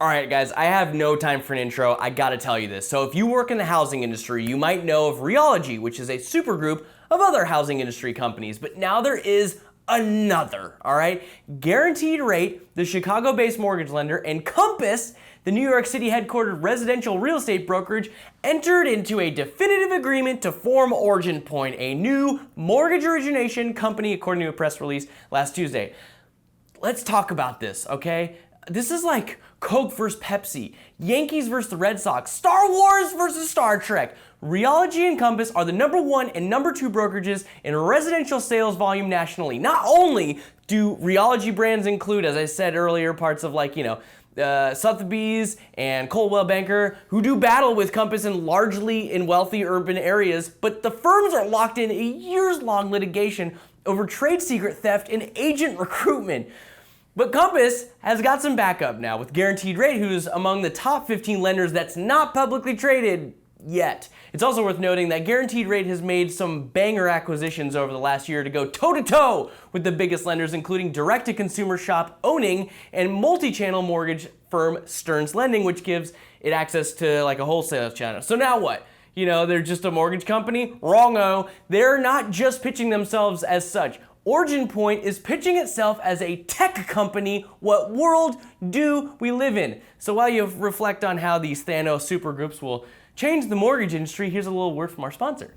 All right, guys, I have no time for an intro. I gotta tell you this. So if you work in the housing industry, you might know of Realogy, which is a supergroup of other housing industry companies. But now there is another, all right? Guaranteed Rate, the Chicago-based mortgage lender, and Compass, the New York City headquartered residential real estate brokerage, entered into a definitive agreement to form Origin Point, a new mortgage origination company, according to a press release last Tuesday. Let's talk about this, okay? This is like Coke versus Pepsi, Yankees versus the Red Sox, Star Wars versus Star Trek. Realogy and Compass are the =1 and =2 brokerages in residential sales volume nationally. Not only do Realogy brands include, as I said earlier, parts of like, Sotheby's and Coldwell Banker, who do battle with Compass largely in wealthy urban areas, but the firms are locked in a years-long litigation over trade secret theft and agent recruitment. But Compass has got some backup now with Guaranteed Rate, who's among the top 15 lenders that's not publicly traded yet. It's also worth noting that Guaranteed Rate has made some banger acquisitions over the last year to go toe-to-toe with the biggest lenders, including direct-to-consumer shop Owning and multi-channel mortgage firm Stearns Lending, which gives it access to like a wholesale channel. So now what? They're just a mortgage company? Wrong-o. They're not just pitching themselves as such. Origin Point is pitching itself as a tech company. What world do we live in? So while you reflect on how these Thanos supergroups will change the mortgage industry, here's a little word from our sponsor.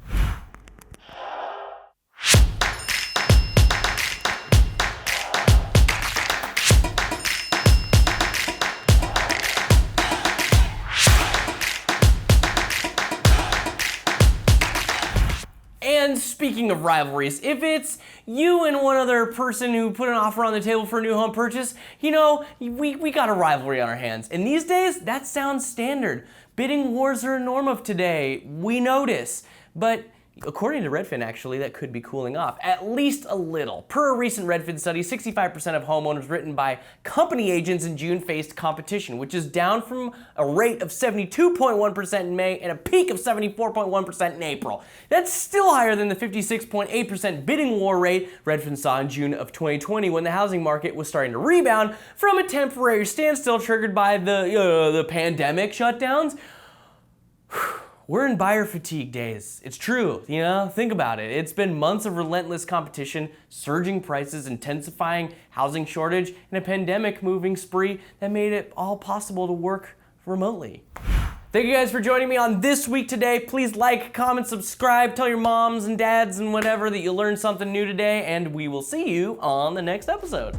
And speaking of rivalries, if it's you and one other person who put an offer on the table for a new home purchase, we got a rivalry on our hands. And these days, that sounds standard. Bidding wars are a norm of today, we notice. But according to Redfin, actually, that could be cooling off, at least a little. Per a recent Redfin study, 65% of homeowners written by company agents in June faced competition, which is down from a rate of 72.1% in May and a peak of 74.1% in April. That's still higher than the 56.8% bidding war rate Redfin saw in June of 2020 when the housing market was starting to rebound from a temporary standstill triggered by the pandemic shutdowns. We're in buyer fatigue days. It's true, think about it. It's been months of relentless competition, surging prices, intensifying housing shortage, and a pandemic moving spree that made it all possible to work remotely. Thank you guys for joining me on This Week Today. Please like, comment, subscribe, tell your moms and dads and whatever that you learned something new today, and we will see you on the next episode.